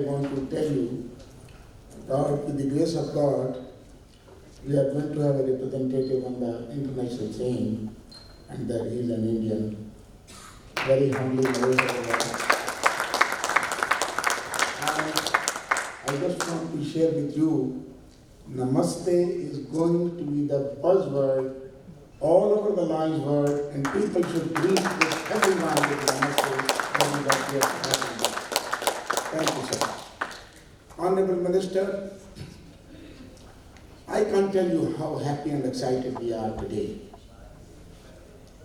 I want to tell you, God, with the grace of God, we are going to have a representative on the international scene, and that is an Indian. Very humbly, Naresh Aggarwal. And I just want to share with you, Namaste is going to be the buzzword all over the lines word, and people should greet with everyone with Namaste when we are here. Thank you, sir. Honorable Minister, I can't tell you how happy and excited we are today.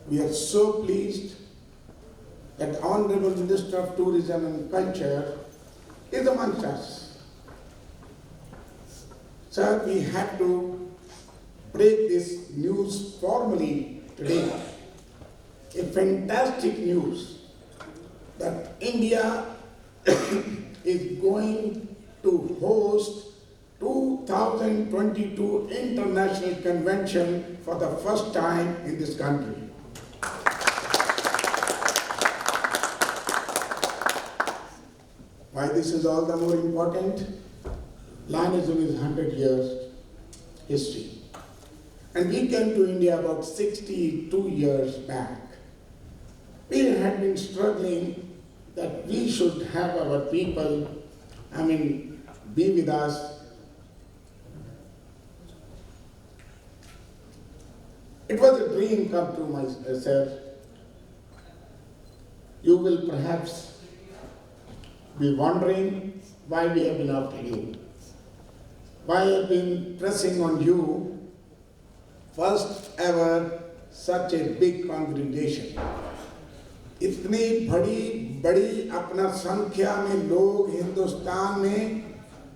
We are so pleased that Honorable Minister of Tourism and Culture is amongst us. Sir, we have to break this news formally today. A fantastic news that India is going to host 2022 International Convention for the first time in this country. Why this is all the more important? Lionism is 100 years history. And we came to India about 62 years back. We had been struggling that we should have our people, be with us. It was a dream come true, myself. You will perhaps be wondering why we have been after you. Why I have been pressing on you, first ever such a big congregation. इतनी बड़ी अपना संख्या में लोग हिंदुस्तान में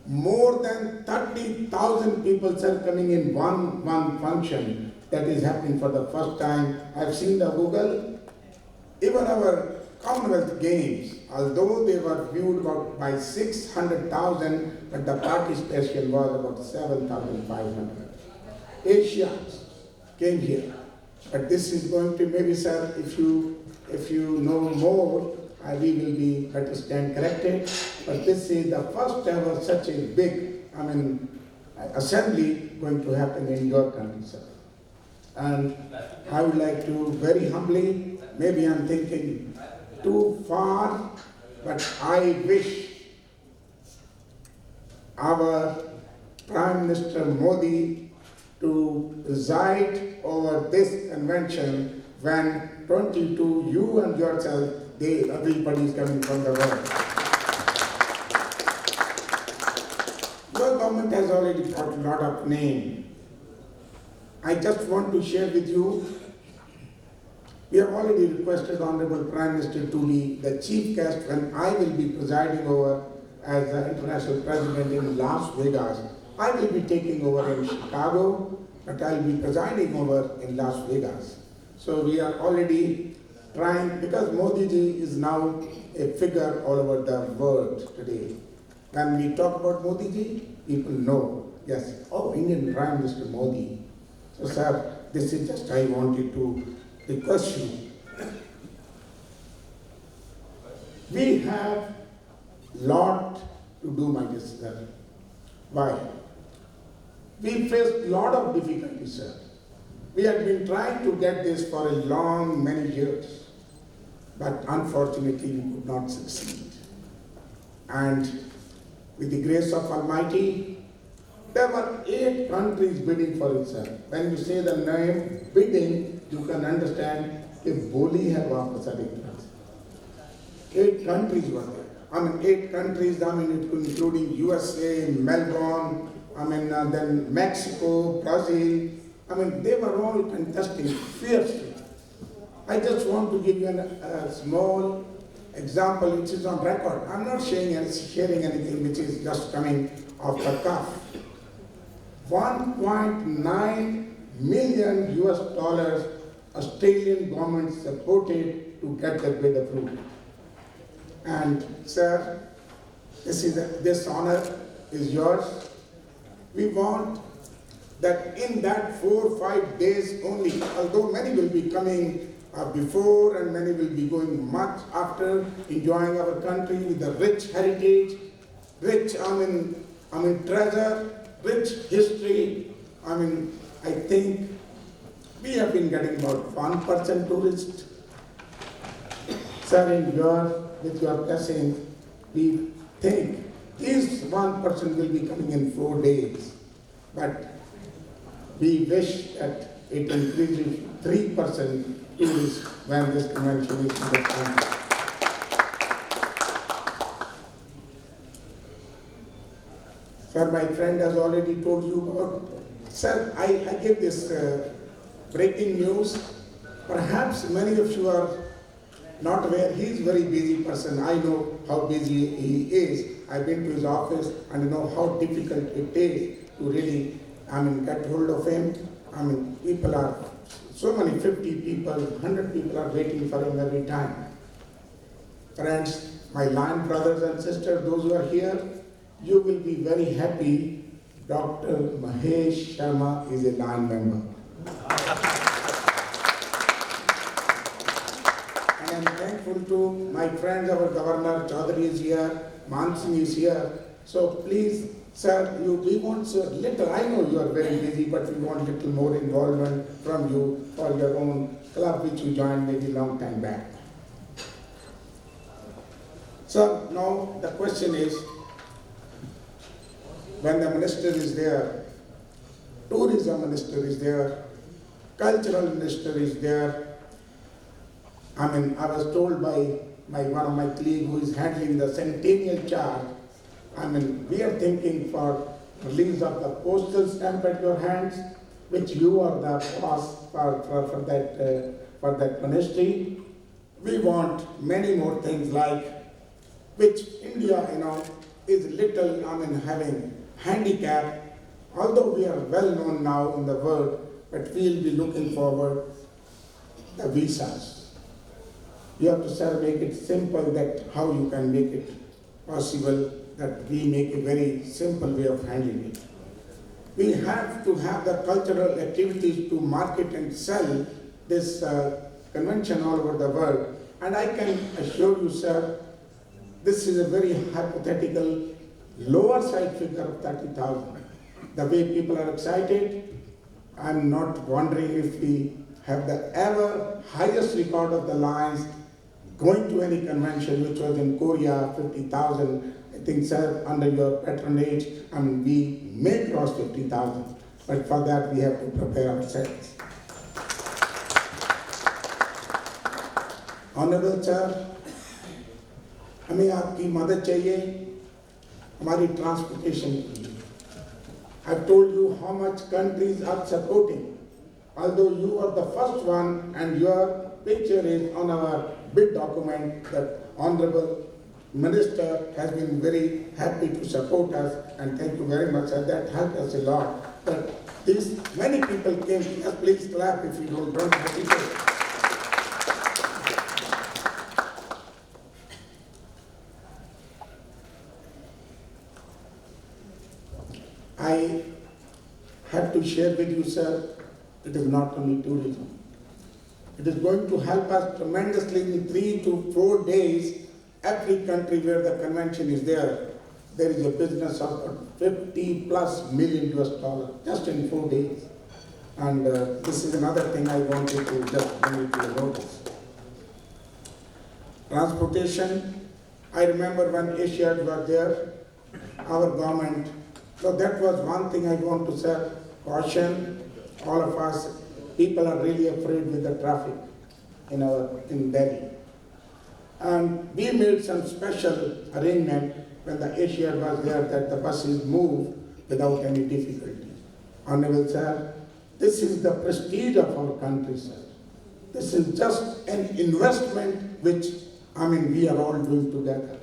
more than 30,000 people are coming in one function that is happening for the first time. I've seen the Google. Even our Commonwealth Games, although they were viewed about by 600,000, but the participation was about 7,500. Asians came here. But this is going to, maybe sir, if you know more, we will be better stand corrected. But this is the first ever such a big, assembly going to happen in your country, sir. And I would like to very humbly, maybe I'm thinking too far, but I wish our Prime Minister Modi to preside over this convention when 22, you and yourself, everybody is coming from the world. Your government has already got a lot of name. I just want to share with you, we have already requested Honorable Prime Minister to be the chief guest when I will be presiding over as the international president in Las Vegas. I will be taking over in Chicago, but I will be presiding over in Las Vegas. So we are already trying, because Modi ji is now a figure all over the world today. When we talk about Modi ji, people know, yes, oh, Indian Prime Minister Modi. So sir, this is just I wanted to request you. We have lot to do, my dear sir. Why? We faced a lot of difficulties, sir. We had been trying to get this for a long, many years, but unfortunately we could not succeed. And with the grace of Almighty, there were 8 countries bidding for it, sir. When you say the name bidding, you can understand that boli hai wapas adhik. 8 countries were there. 8 countries, including USA, Melbourne, then Mexico, Brazil. They were all contesting fiercely. I just want to give you a small example which is on record. I'm not sharing anything which is just coming off the cuff. $1.9 million US Australian government supported to get the bid approved. And sir, this honor is yours. We want that in that 4 or 5 days only, although many will be coming before and many will be going much after, enjoying our country with the rich heritage. rich, treasure, rich history. I think we have been getting about 1% tourist. Sir, with your blessing, we think this 1% will be coming in 4 days. But we wish that it increases 3% tourists when this convention is in the country. Sir, my friend has already told you about. Sir, I give this breaking news. Perhaps many of you are not aware. He is a very busy person. I know how busy he is. I've been to his office and I know how difficult it is to really, get hold of him. People are, so many 50 people, 100 people are waiting for him every time. Friends, my lion brothers and sisters, those who are here, you will be very happy. Dr. Mahesh Sharma is a lion member. I am thankful to my friends, our Governor Chaudhary is here, Mansingh is here. So please, sir, we want little, I know you are very busy, but we want little more involvement from you for your own club which you joined maybe long time back. So now the question is, when the minister is there, tourism minister is there, cultural minister is there. I was told by one of my colleagues who is handling the centennial charge, we are thinking for release of the postal stamp at your hands, which you are the boss for that ministry. We want many more things like, which India, is little, having handicap, although we are well known now in the world, but we'll be looking forward the visas. You have to, sir, make it simple that how you can make it possible that we make a very simple way of handling it. We have to have the cultural activities to market and sell this convention all over the world. And I can assure you, sir, this is a very hypothetical lower side figure of 30,000. The way people are excited, I'm not wondering if we have the ever highest record of the lions going to any convention, which was in Korea, 50,000. I think, sir, under your patronage, we may cross 50,000. But for that, we have to prepare ourselves. Honorable Sir, हमें आपकी मदद चाहिए हमारी transportation के लिए. I've told you how much countries are supporting. Although you are the first one and your picture is on our bid document, that Honorable Minister has been very happy to support us, and thank you very much, and that helped us a lot. But many people came. Yes, please clap if you don't run the people. I have to share with you, sir, it is not only tourism. It is going to help us tremendously in 3 to 4 days. Every country where the convention is there is a business of $50+ million just in 4 days. And this is another thing I wanted to just bring it to the notice. Transportation, I remember when Asiad was there, our government, so that was one thing I want to say, caution all of us. People are really afraid with the traffic in Delhi. And we made some special arrangement when the Asiad was there that the buses moved without any difficulty. Honorable Sir, this is the prestige of our country, sir. This is just an investment which, we are all doing together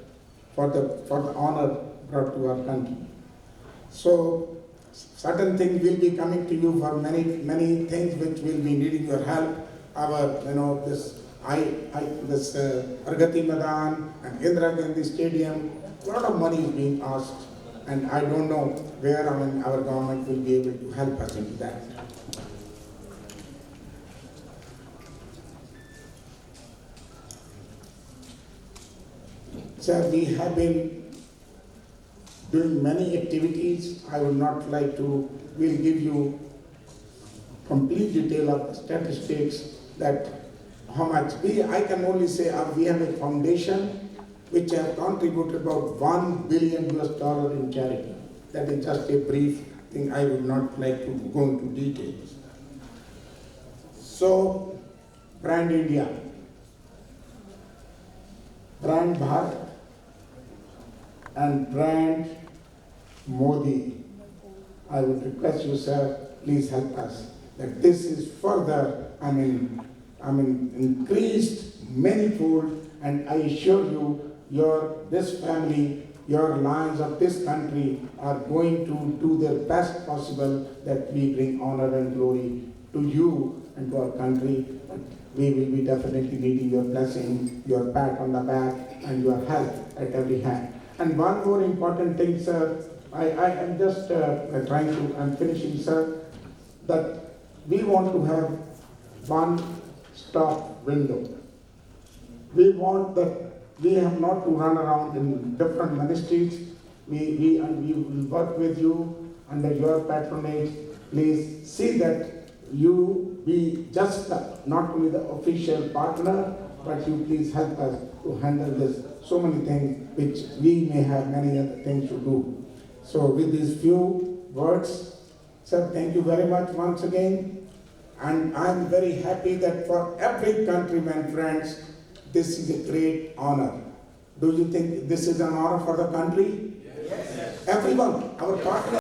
for the honor brought to our country. So, certain things will be coming to you for many things which will be needing your help. This Pragati Madan and Indira Gandhi Stadium, a lot of money is being asked, and I don't know where our government will be able to help us into that. Sir, we have been doing many activities. I would not like to, we'll give you complete detail of the statistics that how much. I can only say we have a foundation which have contributed about $1 billion in charity. That is just a brief thing. I would not like to go into details. So, brand India, brand Bharat, and brand Modi. I would request you, sir, please help us. That this is further, increased manifold, and I assure you, this family, your lions of this country are going to do their best possible that we bring honor and glory to you and to our country. But we will be definitely needing your blessing, your pat on the back, and your help at every hand. And one more important thing, sir, I am just I'm finishing, sir, that we want to have one-stop window. We want that we have not to run around in different ministries. We will work with you under your patronage. Please see that you be just not only the official partner, but you please help us to handle this. So many things which we may have many other things to do. So with these few words, sir, thank you very much once again. And I'm very happy that for every countryman, friends, this is a great honor. Do you think this is an honor for the country? Yes. Everyone, our partner.